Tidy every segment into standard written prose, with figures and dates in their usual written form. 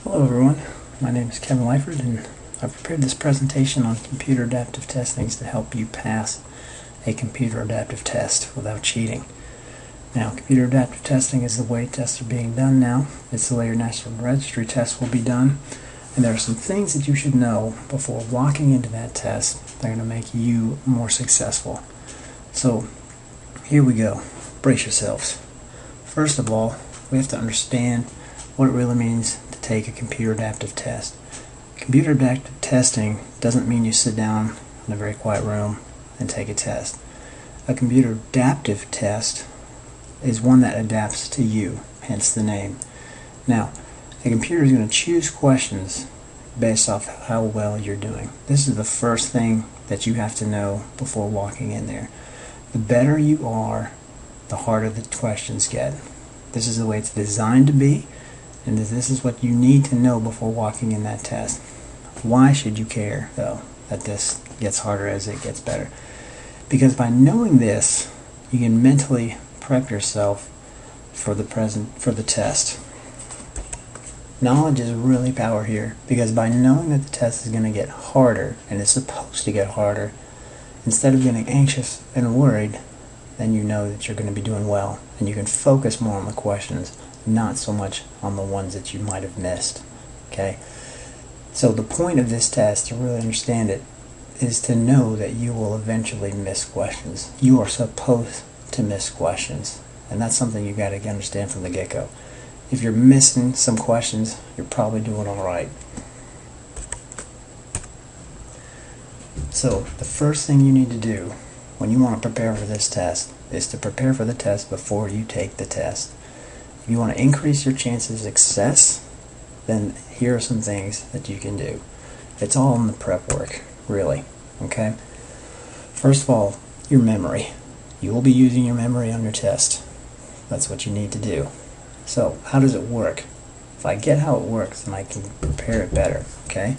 Hello everyone, my name is Kevin Lyford and I've prepared this presentation on computer adaptive testing to help you pass a computer adaptive test without cheating. Now, computer adaptive testing is the way tests are being done now. It's the way your National Registry test will be done, and there are some things that you should know before walking into that test that are going to make you more successful. So here we go. Brace yourselves. First of all, we have to understand what it really means to take a computer adaptive test. Computer adaptive testing doesn't mean you sit down in a very quiet room and take a test. A computer adaptive test is one that adapts to you, hence the name. Now, a computer is going to choose questions based off how well you're doing. This is the first thing that you have to know before walking in there. The better you are, the harder the questions get. This is the way it's designed to be, and this is what you need to know before walking in that test. Why should you care, though, that this gets harder as it gets better? Because by knowing this, you can mentally prep yourself for the test. Knowledge is really power here, because by knowing that the test is going to get harder, and it's supposed to get harder, instead of getting anxious and worried, then you know that you're going to be doing well, and you can focus more on the questions, not so much on the ones that you might have missed. Okay? So the point of this test, to really understand it, is to know that you will eventually miss questions. You are supposed to miss questions, and that's something you got to understand from the get-go. If you're missing some questions, you're probably doing all right. So the first thing you need to do when you want to prepare for this test is to prepare for the test before you take the test. If you want to increase your chances of success, then here are some things that you can do. It's all in the prep work, really. Okay? First of all, your memory. You will be using your memory on your test. That's what you need to do. So, how does it work? If I get how it works, then I can prepare it better. Okay?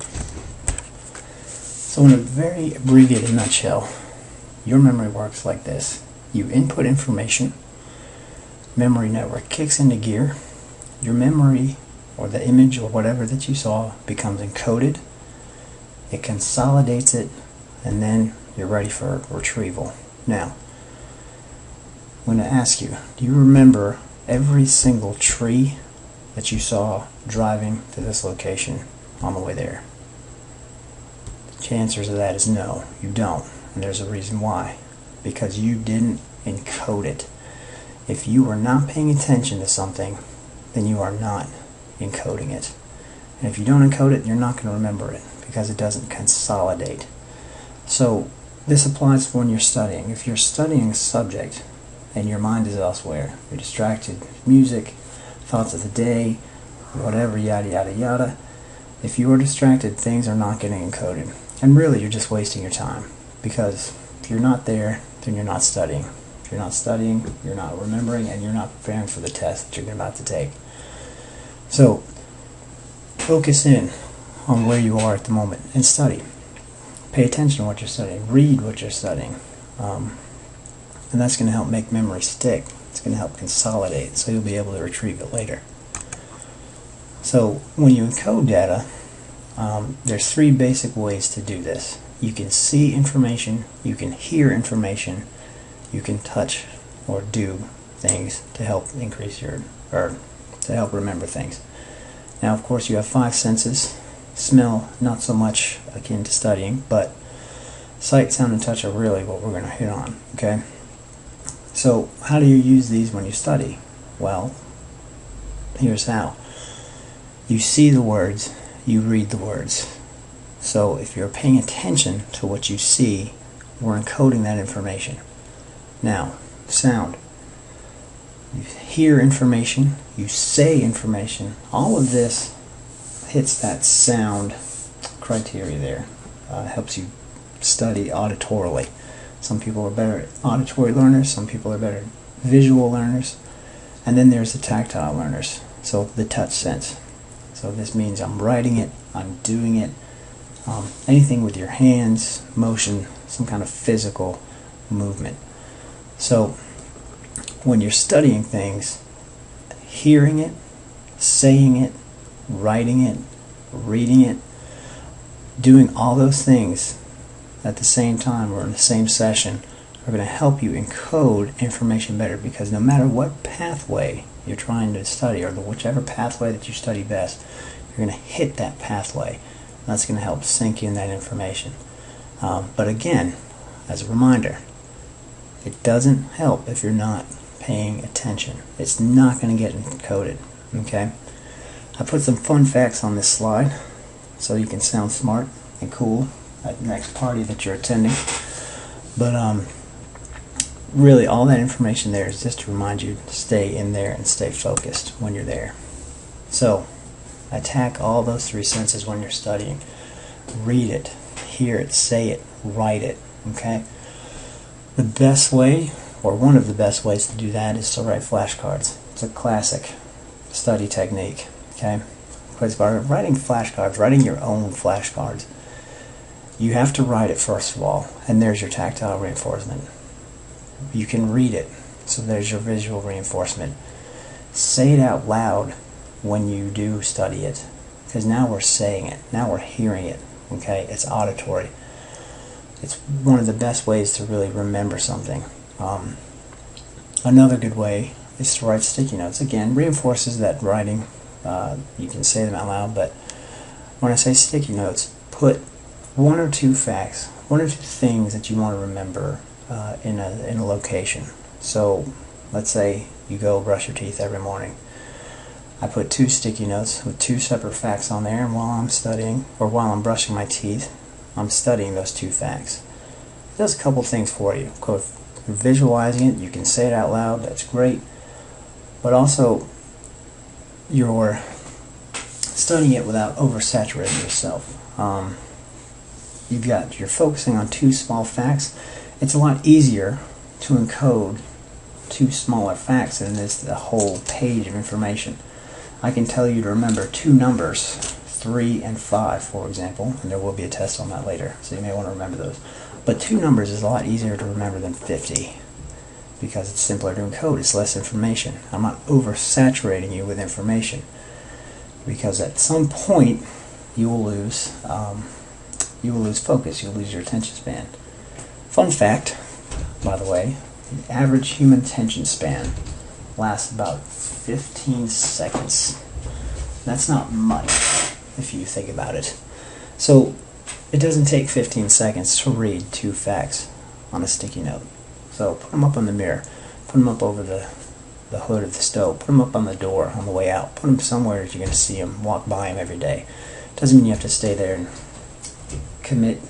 So in a very abbreviated nutshell, your memory works like this. You input information, memory network kicks into gear, your memory or the image or whatever that you saw becomes encoded, it consolidates it, and then you're ready for retrieval. Now, I'm going to ask you, do you remember every single tree that you saw driving to this location on the way there? The answer to that is no, you don't. And there's a reason why. Because you didn't encode it. If you are not paying attention to something, then you are not encoding it. And if you don't encode it, you're not going to remember it because it doesn't consolidate. So this applies for when you're studying. If you're studying a subject and your mind is elsewhere, you're distracted, music, thoughts of the day, whatever, yada yada yada. If you are distracted, things are not getting encoded. And really, you're just wasting your time. Because if you're not there, then you're not studying. If you're not studying, you're not remembering, and you're not preparing for the test that you're about to take. So, focus in on where you are at the moment and study. Pay attention to what you're studying. Read what you're studying. And that's going to help make memory stick. It's going to help consolidate, so you'll be able to retrieve it later. So, when you encode data, there's three basic ways to do this. You can see information, you can hear information, you can touch or do things to help increase to help remember things. Now, of course, you have five senses. Smell, not so much akin to studying, but sight, sound, and touch are really what we're going to hit on. Okay? So, how do you use these when you study? Well, here's how. You see the words, you read the words. So if you're paying attention to what you see, we're encoding that information. Now, sound. You hear information, you say information. All of this hits that sound criteria there. Helps you study auditorily. Some people are better at auditory learners, some people are better at visual learners, and then there's the tactile learners, so the touch sense. So this means I'm writing it, I'm doing it, anything with your hands, motion, some kind of physical movement. So when you're studying things, hearing it, saying it, writing it, reading it, doing all those things at the same time or in the same session are going to help you encode information better, because no matter what pathway you're trying to study, or whichever pathway that you study best, you're going to hit that pathway. That's going to help sink in that information. But again, as a reminder, it doesn't help if you're not paying attention. It's not going to get encoded. Okay? I put some fun facts on this slide so you can sound smart and cool at the next party that you're attending. But really, all that information there is just to remind you to stay in there and stay focused when you're there. So, attack all those three senses when you're studying. Read it, hear it, say it, write it. Okay? The best way, or one of the best ways to do that, is to write flashcards. It's a classic study technique. Okay? Because by writing flashcards, writing your own flashcards, you have to write it first of all, and there's your tactile reinforcement. You can read it, so there's your visual reinforcement. Say it out loud when you do study it, because now we're saying it, now we're hearing it. Okay, it's auditory. It's one of the best ways to really remember something. Another good way is to write sticky notes. Again, reinforces that writing. You can say them out loud, but when I say sticky notes, put one or two facts, one or two things that you want to remember in a location. So, let's say you go brush your teeth every morning. I put 2 sticky notes with 2 separate facts on there, and while I'm studying, or while I'm brushing my teeth, I'm studying those 2 facts. It does a couple things for you. If you're visualizing it, you can say it out loud, that's great. But also, you're studying it without oversaturating yourself. You're focusing on 2 small facts. It's a lot easier to encode 2 smaller facts than it is the whole page of information. I can tell you to remember 2 numbers, 3 and 5, for example, and there will be a test on that later, so you may want to remember those. But 2 numbers is a lot easier to remember than 50, because it's simpler to encode, it's less information. I'm not oversaturating you with information, because at some point you will lose focus, you'll lose your attention span. Fun fact, by the way, the average human attention span lasts about 15 seconds. That's not much if you think about it. So it doesn't take 15 seconds to read 2 facts on a sticky note. So put them up on the mirror, put them up over the hood of the stove, put them up on the door on the way out, put them somewhere that you're going to see them, walk by them every day. Doesn't mean you have to stay there and commit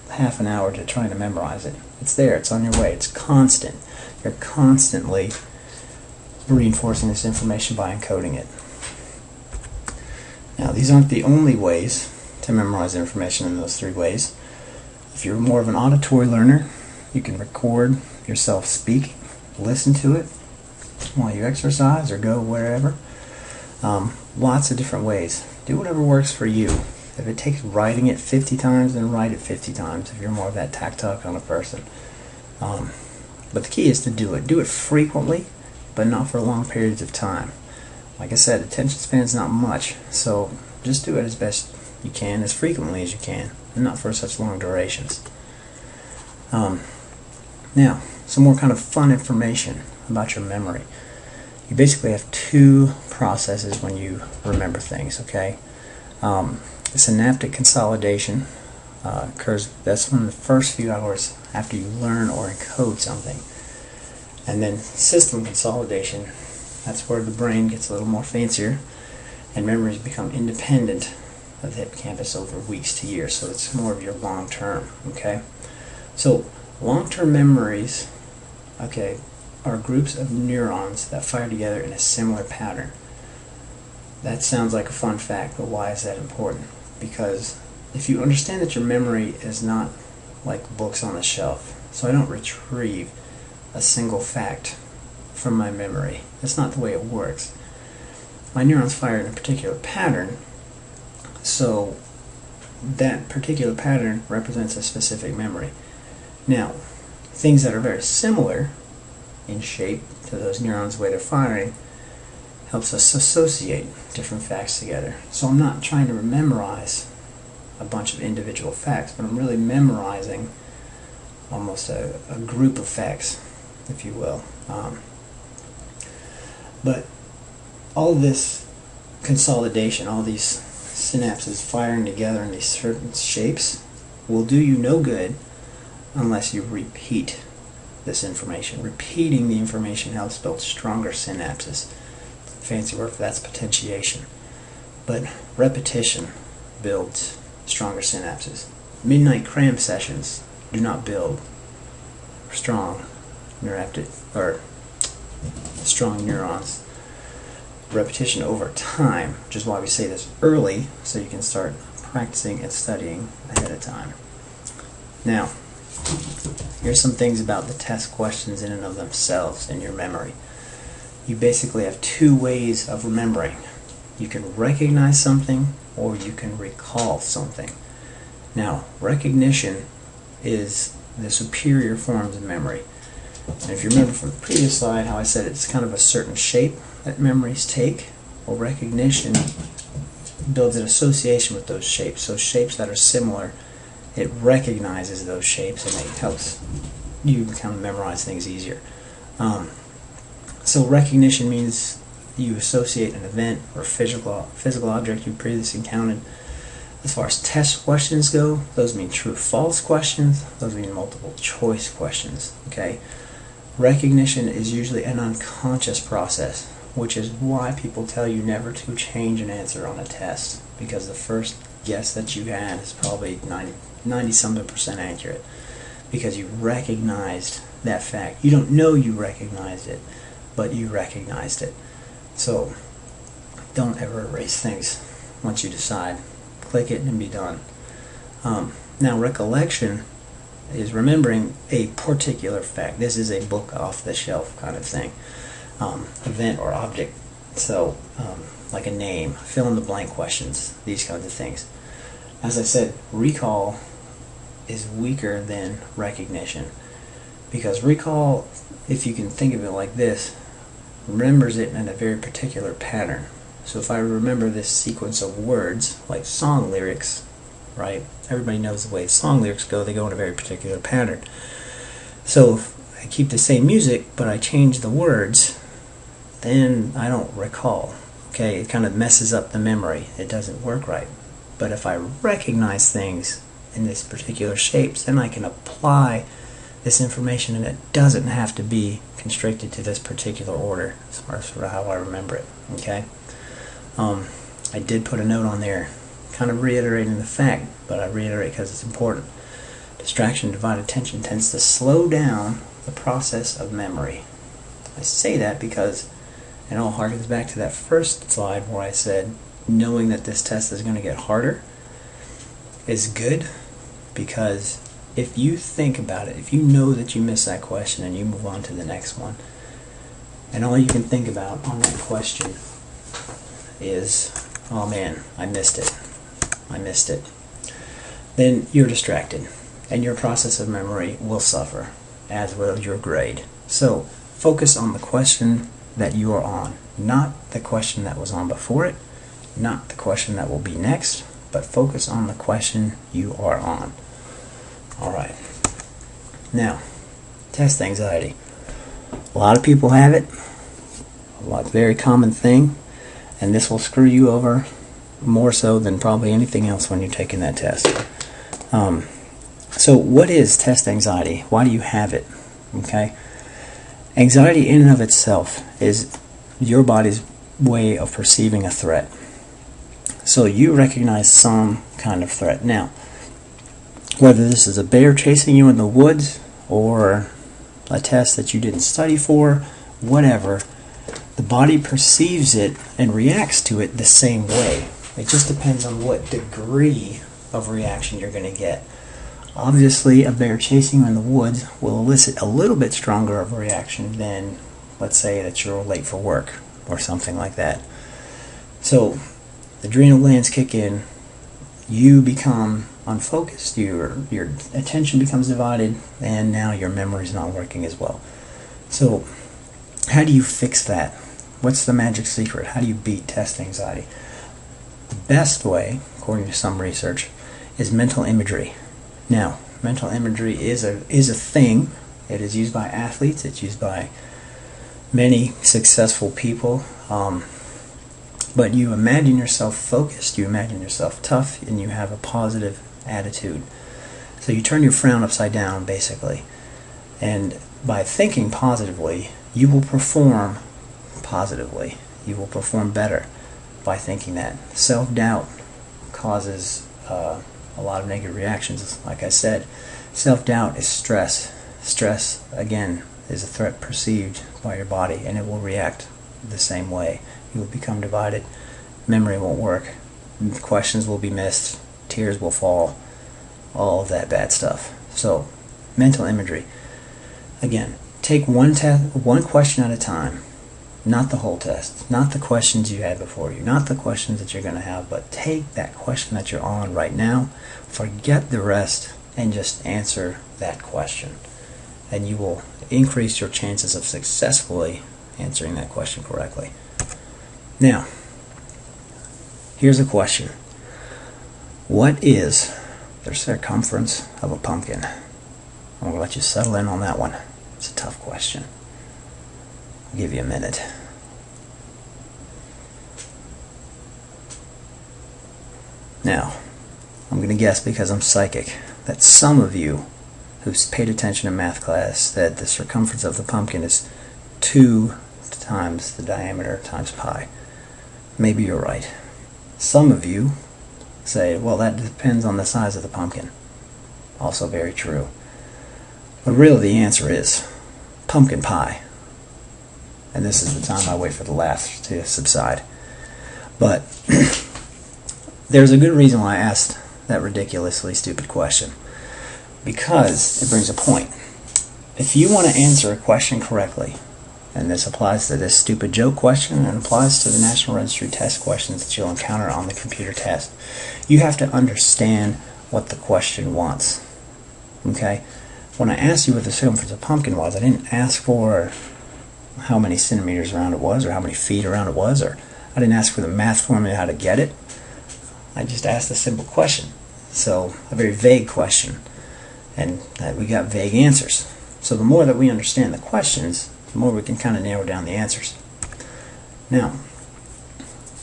half an hour to trying to memorize it. It's there, it's on your way, it's constant. You're constantly reinforcing this information by encoding it. Now, these aren't the only ways to memorize information in those 3 ways. If you're more of an auditory learner, you can record yourself speak, listen to it while you exercise or go wherever. Lots of different ways. Do whatever works for you. If it takes writing it 50 times, then write it 50 times if you're more of that tactile kind of person. But the key is to do it. Do it frequently, but not for long periods of time. Like I said, attention span is not much, so just do it as best you can, as frequently as you can, and not for such long durations. Now, some more kind of fun information about your memory. You basically have 2 processes when you remember things, okay? Synaptic consolidation occurs, that's in the first few hours after you learn or encode something. And then system consolidation, that's where the brain gets a little more fancier and memories become independent of the hippocampus over weeks to years, so it's more of your long term, okay? So long-term memories, okay, are groups of neurons that fire together in a similar pattern. That sounds like a fun fact, but why is that important? Because if you understand that your memory is not like books on the shelf, so I don't retrieve a single fact from my memory. That's not the way it works. My neurons fire in a particular pattern, so that particular pattern represents a specific memory. Now, things that are very similar in shape to those neurons, the way they're firing, helps us associate different facts together. So I'm not trying to memorize a bunch of individual facts, but I'm really memorizing almost a group of facts, if you will. But all this consolidation, all these synapses firing together in these certain shapes will do you no good unless you repeat this information. Repeating the information helps build stronger synapses. Fancy word for that's potentiation. But repetition builds stronger synapses. Midnight cram sessions do not build strong strong neurons. Repetition over time, which is why we say this early, so you can start practicing and studying ahead of time. Now, here's some things about the test questions in and of themselves in your memory. You basically have two ways of remembering. You can recognize something or you can recall something. Now, recognition is the superior forms of memory. And if you remember from the previous slide how I said it's kind of a certain shape that memories take, well, recognition builds an association with those shapes. So shapes that are similar, it recognizes those shapes and it helps you kind of memorize things easier. So recognition means you associate an event or physical object you previously encountered. As far as test questions go, those mean true-false questions. Those mean multiple choice questions. Okay. Recognition is usually an unconscious process, which is why people tell you never to change an answer on a test, because the first guess that you had is probably 90-something% accurate, because you recognized that fact. You don't know you recognized it, but you recognized it. So don't ever erase things once you decide. Click it and be done. Now, recollection is remembering a particular fact. This is a book off the shelf kind of thing. Event or object. So, like a name, fill in the blank questions, these kinds of things. As I said, recall is weaker than recognition, because recall, if you can think of it like this, remembers it in a very particular pattern. So if I remember this sequence of words, like song lyrics, right? Everybody knows the way song lyrics go. They go in a very particular pattern. So if I keep the same music, but I change the words, then I don't recall. Okay, it kind of messes up the memory. It doesn't work right. But if I recognize things in these particular shapes, then I can apply this information, and it doesn't have to be constricted to this particular order as far as how I remember it. Okay. I did put a note on there kind of reiterating the fact, but I reiterate because it's important. Distraction, divided attention tends to slow down the process of memory. I say that because it all harkens back to that first slide where I said knowing that this test is going to get harder is good, because if you think about it, if you know that you missed that question and you move on to the next one, and all you can think about on that question is, oh man, I missed it, then you're distracted, and your process of memory will suffer, as will your grade. So focus on the question that you are on, not the question that was on before it, not the question that will be next, but focus on the question you are on. Alright, now, test anxiety. A lot of people have it, very common thing, and this will screw you over more so than probably anything else when you're taking that test. So what is test anxiety? Why do you have it? Okay, anxiety in and of itself is your body's way of perceiving a threat. So you recognize some kind of threat. Now, whether this is a bear chasing you in the woods or a test that you didn't study for, whatever, the body perceives it and reacts to it the same way. It just depends on what degree of reaction you're going to get. Obviously, a bear chasing you in the woods will elicit a little bit stronger of a reaction than, let's say, that you're late for work or something like that. So, the adrenal glands kick in, you become unfocused, your attention becomes divided, and now your memory is not working as well. So how do you fix that? What's the magic secret? How do you beat test anxiety? The best way, according to some research, is mental imagery. Now, mental imagery is a thing. It is used by athletes. It's used by many successful people. But you imagine yourself focused, you imagine yourself tough, and you have a positive attitude. So you turn your frown upside down, basically. And by thinking positively, you will perform positively. You will perform better by thinking that. Self-doubt causes a lot of negative reactions. Like I said, self-doubt is stress. Stress, again, is a threat perceived by your body, and it will react the same way. You will become divided. Memory won't work. Questions will be missed. Tears will fall. All of that bad stuff. So, mental imagery. Again, take one question at a time. Not the whole test. Not the questions you had before you. Not the questions that you're going to have. But take that question that you're on right now. Forget the rest and just answer that question. And you will increase your chances of successfully answering that question correctly. Now, here's a question. What is the circumference of a pumpkin? I'm going to let you settle in on that one. It's a tough question. I'll give you a minute. Now, I'm going to guess, because I'm psychic, that some of you who's paid attention in math class said the circumference of the pumpkin is 2 times the diameter times pi. Maybe you're right. Some of you say, well, that depends on the size of the pumpkin. Also very true. But really the answer is pumpkin pie. And this is the time I wait for the laughs to subside. But there's a good reason why I asked that ridiculously stupid question. Because it brings a point. If you want to answer a question correctly, and this applies to this stupid joke question and applies to the National Registry test questions that you'll encounter on the computer test, you have to understand what the question wants. Okay? When I asked you what the circumference of a pumpkin was, I didn't ask for how many centimeters around it was, or how many feet around it was, or I didn't ask for the math formula how to get it. I just asked a simple question. So, a very vague question. And we got vague answers. So the more that we understand the questions, the more we can kind of narrow down the answers. Now,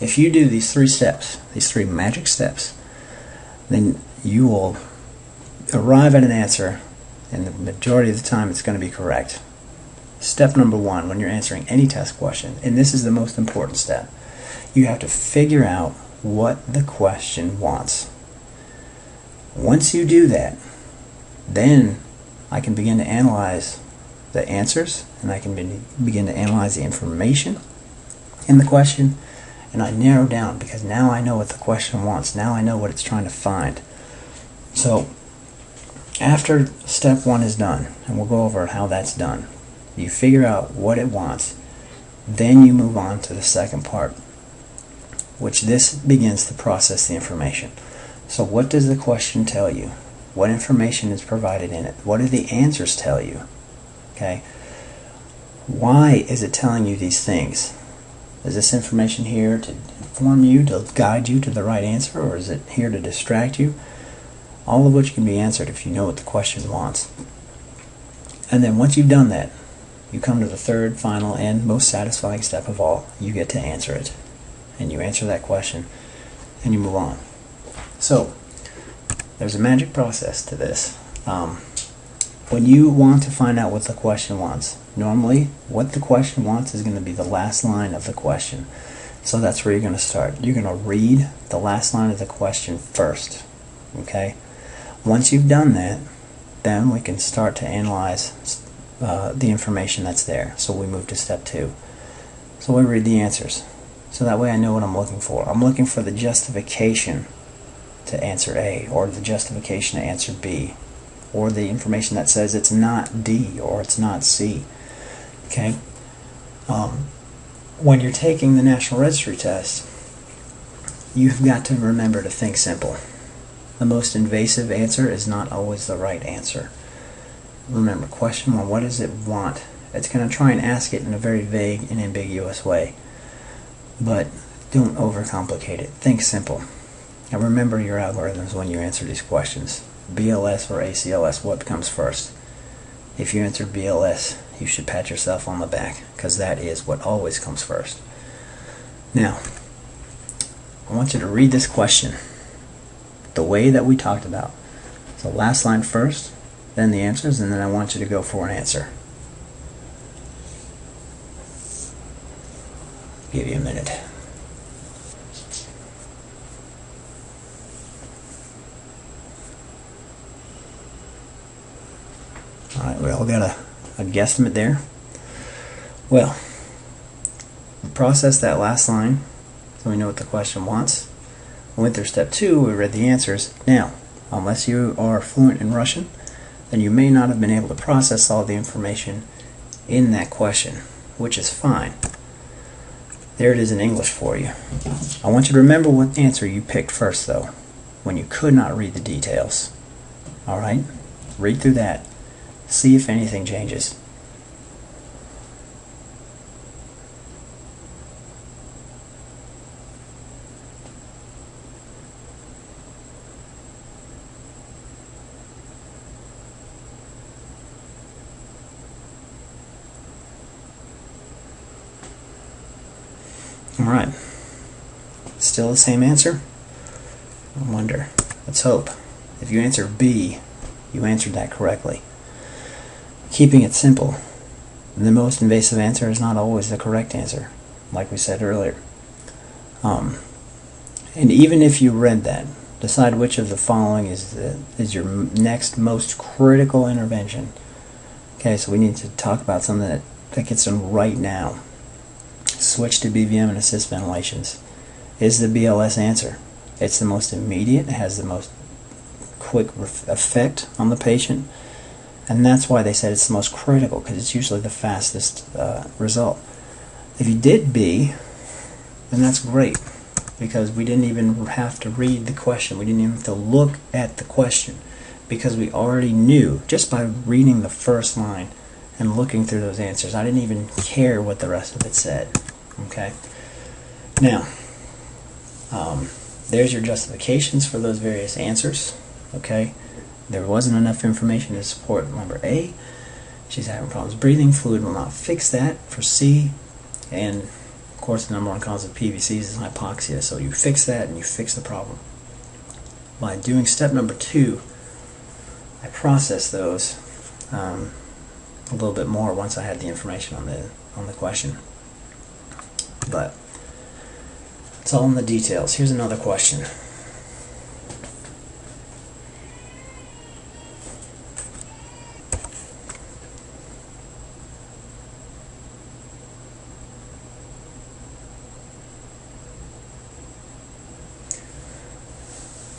if you do these 3 steps, these 3 magic steps, then you will arrive at an answer, and the majority of the time it's going to be correct. Step number 1, when you're answering any test question, and this is the most important step, you have to figure out what the question wants. Once you do that, then I can begin to analyze the answers, and I can begin to analyze the information in the question, and I narrow down, because now I know what the question wants. Now I know what it's trying to find. So after step 1 is done, and we'll go over how that's done, you figure out what it wants, then you move on to the second part, which this begins to process the information. So what does the question tell you? What information is provided in it? What do the answers tell you? Okay. Why is it telling you these things? Is this information here to inform you, to guide you to the right answer, or is it here to distract you? All of which can be answered if you know what the question wants. And then once you've done that, you come to the third, final, and most satisfying step of all. You get to answer it. And you answer that question, and you move on. So, there's a magic process to this. When you want to find out what the question wants, normally what the question wants is going to be the last line of the question. So that's where you're going to start. You're going to read the last line of the question first. Okay? Once you've done that, then we can start to analyze the information that's there. So we move to step 2. So we read the answers. So that way I know what I'm looking for. I'm looking for the justification to answer A, or the justification to answer B, or the information that says it's not D or it's not C. Okay? When you're taking the National Registry test, you've got to remember to think simple. The most invasive answer is not always the right answer. Remember, question 1, what does it want? It's going to try and ask it in a very vague and ambiguous way. but don't overcomplicate it. Think simple. And remember your algorithms when you answer these questions. BLS or ACLS, what comes first? If you answered BLS, you should pat yourself on the back, because that is what always comes first. Now, I want you to read this question the way that we talked about. So last line first, then the answers, and then I want you to go for an answer. Give you a minute. Alright, we all got a guesstimate there. Well, we processed that last line so we know what the question wants. We went through step 2, we read the answers. Now, unless you are fluent in Russian, then you may not have been able to process all the information in that question, which is fine. There it is in English for you. I want you to remember what answer you picked first, though, when you could not read the details. Alright? Read through that. See if anything changes. Alright. Still the same answer? I wonder. Let's hope. If you answered B, you answered that correctly. Keeping it simple, the most invasive answer is not always the correct answer, like we said earlier. And even if you read that, decide which of the following is your next most critical intervention. Okay, so we need to talk about something that gets done right now. Switch to BVM and assist ventilations. Is the BLS answer? It's the most immediate, it has the most quick effect on the patient, and that's why they said it's the most critical, because it's usually the fastest result. If you did B, then that's great, because we didn't even have to read the question, we didn't even have to look at the question, because we already knew, just by reading the first line and looking through those answers. I didn't even care what the rest of it said. Okay? Now, there's your justifications for those various answers. Okay? There wasn't enough information to support number A. She's having problems breathing. Fluid will not fix that for C. And, of course, the number one cause of PVCs is hypoxia. So you fix that and you fix the problem. By doing step number 2, I processed those a little bit more once I had the information on the question. But it's all in the details. Here's another question.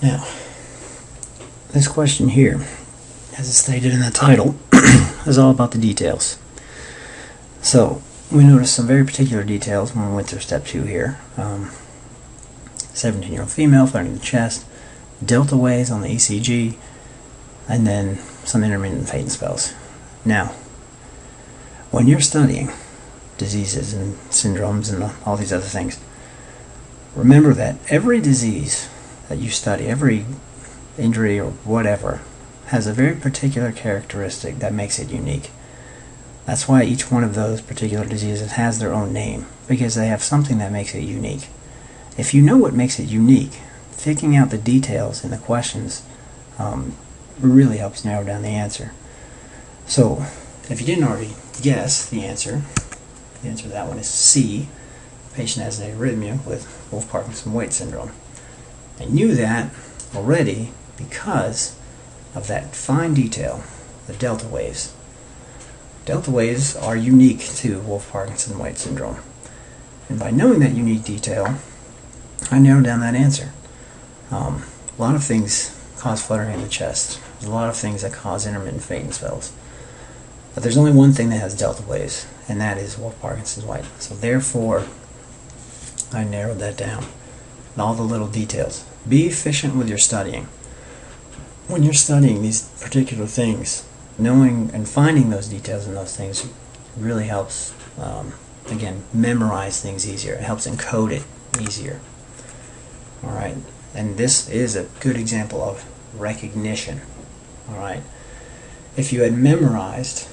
Now, this question here, as it's stated in the title, is all about the details. So, we noticed some very particular details when we went through step 2 here. 17-year-old female, flaring the chest, delta waves on the ECG, and then some intermittent fainting spells. Now, when you're studying diseases and syndromes and all these other things, remember that every disease that you study, every injury or whatever, has a very particular characteristic that makes it unique. That's why each one of those particular diseases has their own name, because they have something that makes it unique. If you know what makes it unique, picking out the details in the questions really helps narrow down the answer. So, if you didn't already guess the answer to that one is C. The patient has an arrhythmia with Wolff-Parkinson-White syndrome. I knew that already because of that fine detail, the delta waves. Delta waves are unique to Wolff-Parkinson-White syndrome. And by knowing that unique detail, I narrowed down that answer. A lot of things cause fluttering in the chest. There's a lot of things that cause intermittent fainting spells. But there's only one thing that has delta waves, and that is Wolff-Parkinson's-White. So therefore, I narrowed that down. And all the little details. Be efficient with your studying. When you're studying these particular things, knowing and finding those details in those things really helps again, memorize things easier. It helps encode it easier. Alright, and this is a good example of recognition. Alright, if you had memorized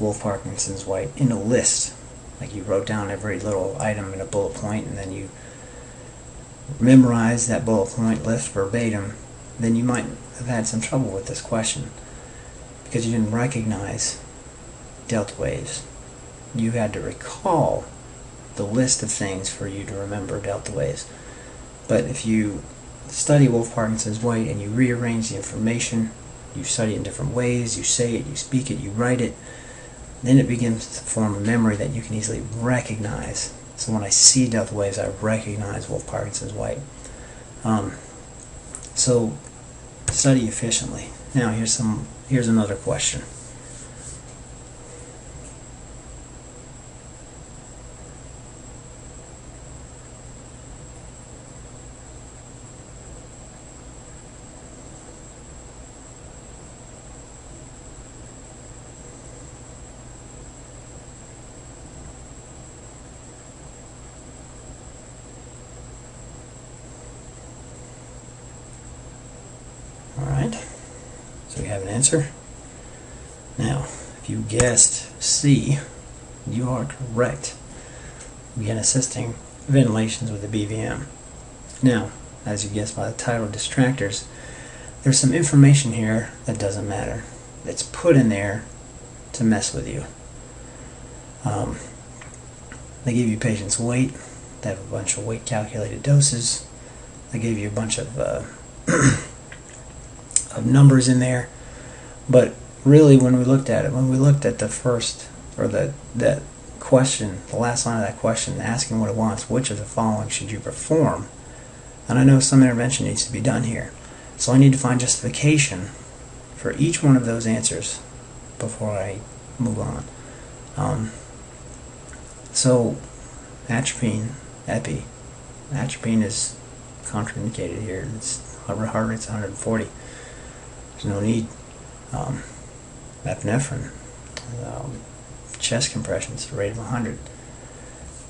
Wolff Parkinson's White in a list, like you wrote down every little item in a bullet point and then you memorized that bullet point list verbatim, then you might have had some trouble with this question because you didn't recognize delta waves. You had to recall the list of things for you to remember delta waves. But if you study Wolff Parkinson's White and you rearrange the information, you study it in different ways, you say it, you speak it, you write it, then it begins to form a memory that you can easily recognize. So when I see delta waves, I recognize Wolff Parkinson's White. So study efficiently. Now here's another question. Alright, so we have an answer. Now, if you guessed C, you are correct. Begin assisting ventilations with the BVM. Now, as you guessed by the title, distractors, there's some information here that doesn't matter. It's put in there to mess with you. They give you patient's weight. They have a bunch of weight calculated doses. They gave you a bunch of of numbers in there, but really when we looked at the first, or that question, the last line of that question, asking what it wants, which of the following should you perform, and I know some intervention needs to be done here, so I need to find justification for each one of those answers before I move on. So atropine, atropine is contraindicated here. Its heart rate's 140. There's no need. Epinephrine, chest compressions, rate of 100.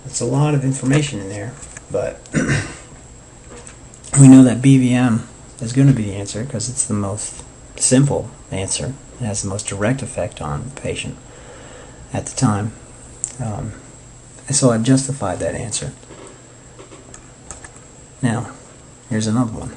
It's a lot of information in there, but we know that BVM is going to be the answer because it's the most simple answer. It has the most direct effect on the patient at the time. And so I've justified that answer. Now, here's another one.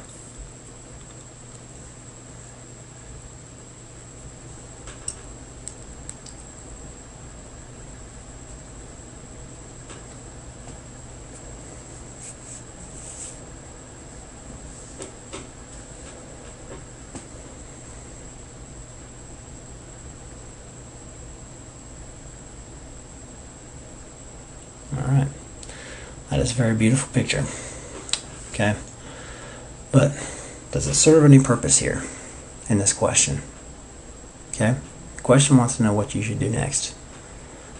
Alright, that is a very beautiful picture. Okay, but does it serve any purpose here in this question? Okay, the question wants to know what you should do next.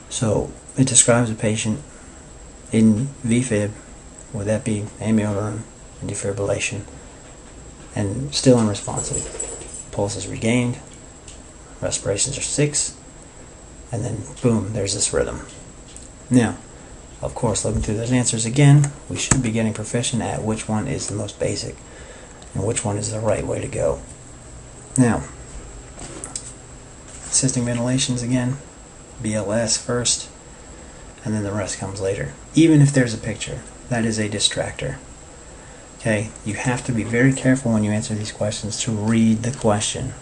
So it describes a patient in VFib with epi, amiodarone, and defibrillation, and still unresponsive. Pulse is regained, respirations are 6, and then boom, there's this rhythm. Now, of course, looking through those answers again, we should be getting proficient at which one is the most basic and which one is the right way to go. Now, assisting ventilations again, BLS first, and then the rest comes later. Even if there's a picture, that is a distractor. Okay, you have to be very careful when you answer these questions to read the question.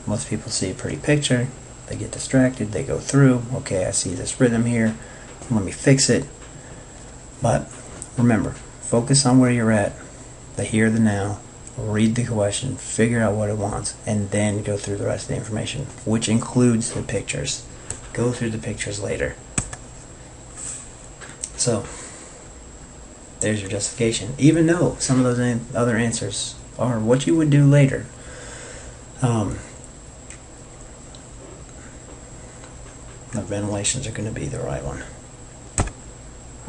Most people see a pretty picture, they get distracted, they go through, okay, I see this rhythm here, let me fix it. But remember, focus on where you're at, the here, the now, read the question, figure out what it wants, and then go through the rest of the information, which includes the pictures. Go through the pictures later. So, there's your justification. Even though some of those other answers are what you would do later, the ventilations are going to be the right one.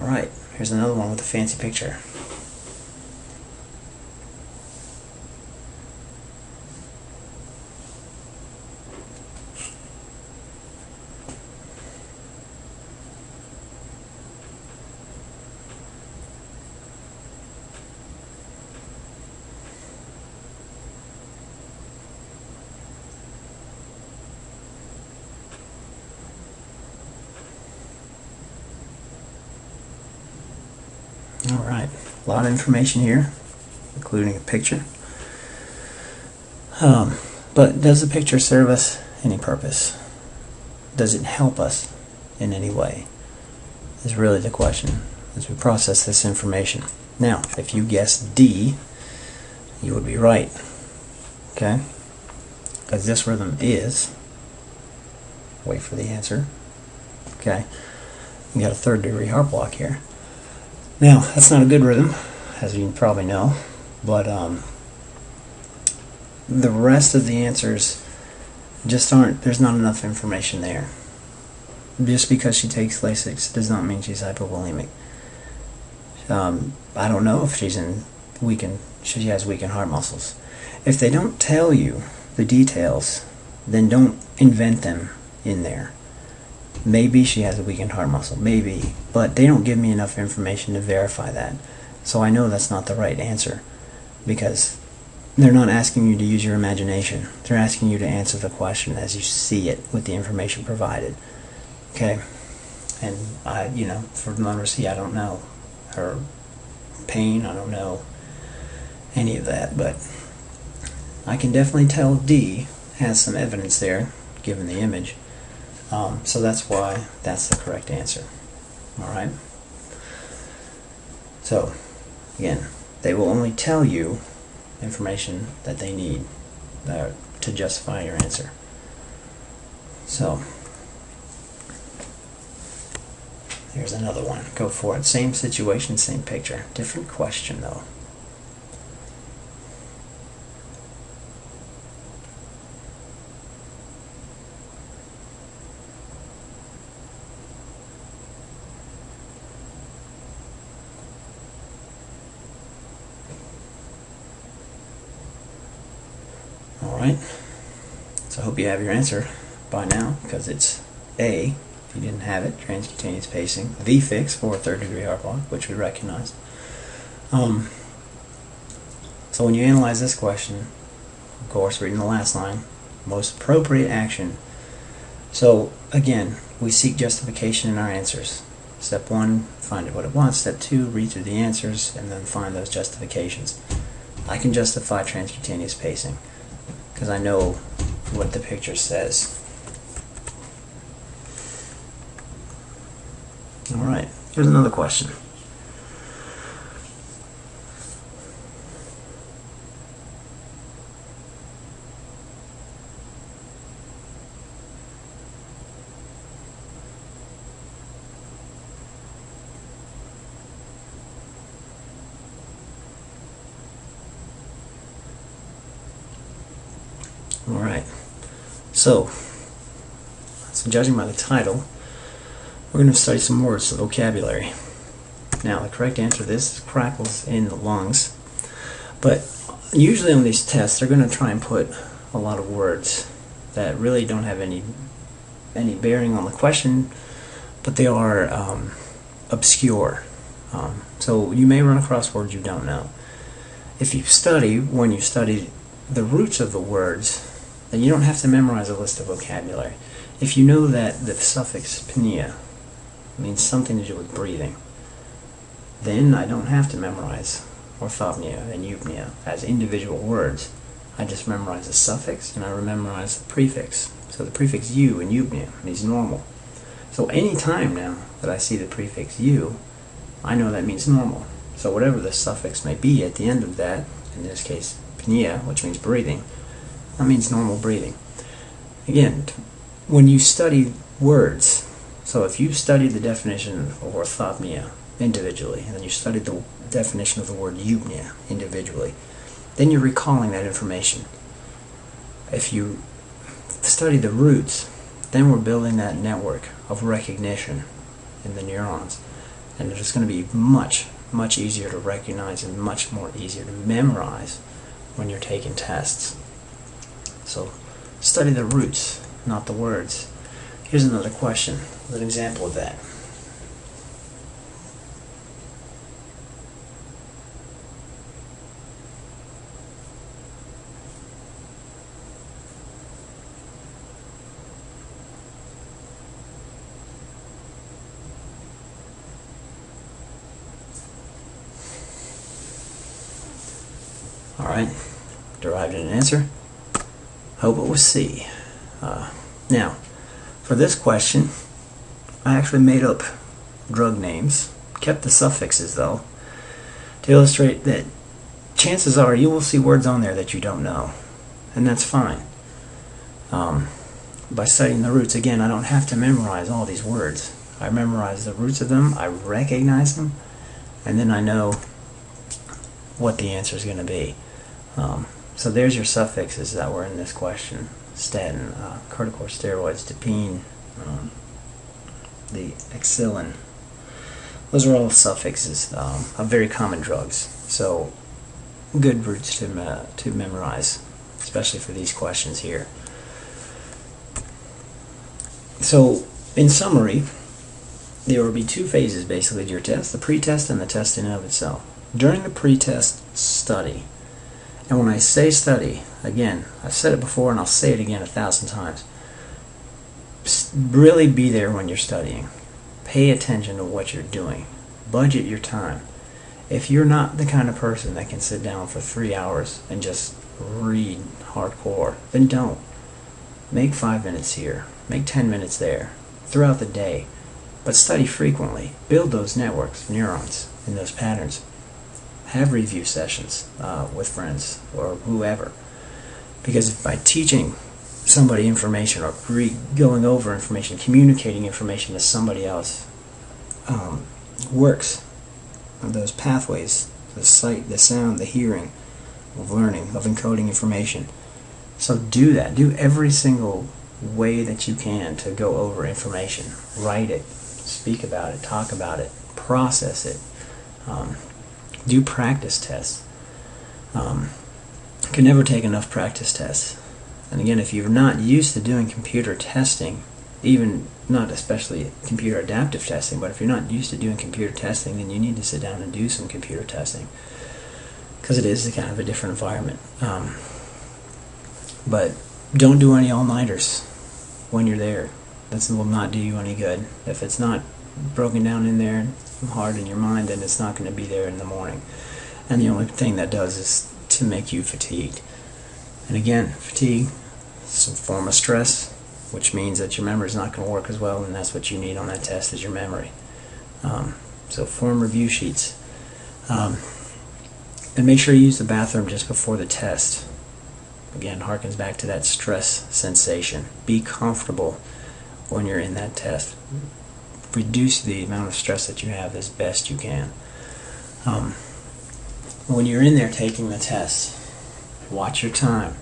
Alright, here's another one with a fancy picture. A lot of information here, including a picture. But does the picture serve us any purpose? Does it help us in any way? Is really the question as we process this information. Now, if you guessed D, you would be right. Okay? Because this rhythm is, wait for the answer. Okay? You got a third degree harp block here. Now, that's not a good rhythm, as you probably know, but the rest of the answers just aren't, there's not enough information there. Just because she takes Lasix does not mean she's hypovolemic. I don't know if she has weakened heart muscles. If they don't tell you the details, then don't invent them in there. Maybe she has a weakened heart muscle, maybe, but they don't give me enough information to verify that. So I know that's not the right answer, because they're not asking you to use your imagination. They're asking you to answer the question as you see it with the information provided. Okay? And for numeracy, I don't know her pain, I don't know any of that, but I can definitely tell D has some evidence there, given the image. So that's why that's the correct answer. Alright? So, again, they will only tell you information that they need to justify your answer. So, here's another one. Go for it. Same situation, same picture. Different question, though. Alright, so I hope you have your answer by now, because it's A, if you didn't have it, transcutaneous pacing, V fix for third degree heart block, which we recognize. So when you analyze this question, of course, reading the last line, most appropriate action. So again, we seek justification in our answers. Step 1, find what it wants. Step 2, read through the answers and then find those justifications. I can justify transcutaneous pacing because I know what the picture says. Alright, here's another question. Alright, so judging by the title, we're going to study some words, the vocabulary. Now, the correct answer to this is crackles in the lungs. But usually on these tests, they're going to try and put a lot of words that really don't have any bearing on the question, but they are obscure. So you may run across words you don't know. If you study, when you study the roots of the words, then you don't have to memorize a list of vocabulary. If you know that the suffix pnea means something to do with breathing, then I don't have to memorize orthopnea and eupnea as individual words. I just memorize the suffix and I memorize the prefix. So the prefix u in eupnea means normal. So any time now that I see the prefix u, I know that means normal. So whatever the suffix may be at the end of that, in this case pnea, which means breathing, that means normal breathing. Again, when you study words, so if you study the definition of orthopnea individually, and then you study the definition of the word eupnea individually, then you're recalling that information. If you study the roots, then we're building that network of recognition in the neurons, and it's going to be much, much easier to recognize and much more easier to memorize when you're taking tests. So study the roots, not the words. Here's another question with an example of that. Alright, derived an answer. Hope it was C. Now, for this question, I actually made up drug names, kept the suffixes though, to illustrate that chances are you will see words on there that you don't know, and that's fine. By studying the roots, again, I don't have to memorize all these words. I memorize the roots of them, I recognize them, and then I know what the answer is going to be. So there's your suffixes that were in this question. Statin, corticosteroids, dipine, the exilin. Those are all suffixes of very common drugs. So good roots to memorize, especially for these questions here. So in summary, there will be two phases basically to your test, the pre-test and the test in and of itself. During the pre-test, study. And when I say study, again, I've said it before and I'll say it again 1,000 times. Really be there when you're studying. Pay attention to what you're doing. Budget your time. If you're not the kind of person that can sit down for 3 hours and just read hardcore, then don't. Make 5 minutes here. Make 10 minutes there. Throughout the day. But study frequently. Build those networks, neurons, and those patterns. Have review sessions with friends or whoever. Because by teaching somebody information or going over information, communicating information to somebody else, works on those pathways, the sight, the sound, the hearing of learning, of encoding information. So do that. Do every single way that you can to go over information. Write it, speak about it, talk about it, process it. Do practice tests. You can never take enough practice tests. And again, if you're not used to doing computer testing, even not especially computer adaptive testing, but if you're not used to doing computer testing, then you need to sit down and do some computer testing, because it is kind of a different environment. But don't do any all-nighters when you're there. That will not do you any good. If it's not broken down in there hard in your mind, then it's not going to be there in the morning. And the only thing that does is to make you fatigued. And again, fatigue is a form of stress, which means that your memory is not going to work as well, and that's what you need on that test is your memory. So form review sheets. And make sure you use the bathroom just before the test. Again, harkens back to that stress sensation. Be comfortable when you're in that test. Reduce the amount of stress that you have as best you can. When you're in there taking the test, watch your time.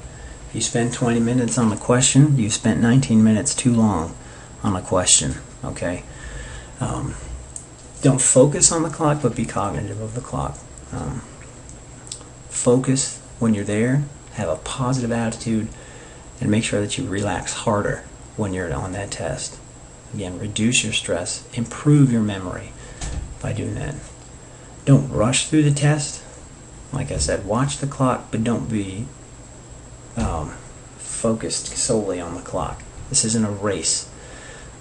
If you spend 20 minutes on the question, you spent 19 minutes too long on a question. Okay? Don't focus on the clock, but be cognitive of the clock. Focus when you're there. Have a positive attitude, and make sure that you relax harder when you're on that test. Again, reduce your stress, improve your memory by doing that. Don't rush through the test. Like I said, watch the clock, but don't be focused solely on the clock. This isn't a race.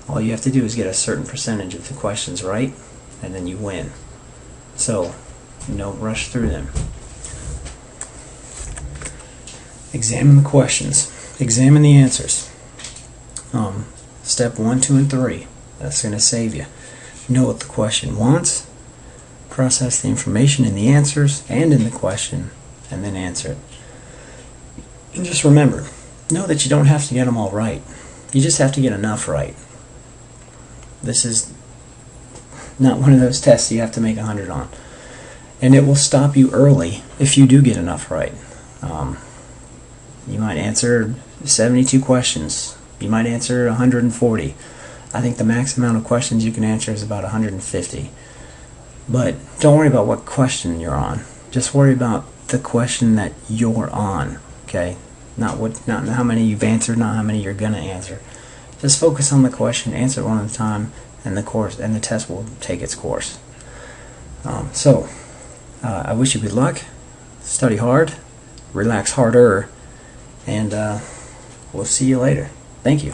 All you have to do is get a certain percentage of the questions right, and then you win. So, don't rush through them. Examine the questions. Examine the answers. Step 1, 2, and 3. That's going to save you. Know what the question wants. Process the information in the answers and in the question, and then answer it. And just remember, know that you don't have to get them all right. You just have to get enough right. This is not one of those tests you have to make 100 on. And it will stop you early if you do get enough right. You might answer 72 questions. You might answer 140. I think the max amount of questions you can answer is about 150. But don't worry about what question you're on. Just worry about the question that you're on. Okay? Not how many you've answered, not how many you're gonna answer. Just focus on the question, answer it one at a time, and the test will take its course. I wish you good luck. Study hard, relax harder, and we'll see you later. Thank you.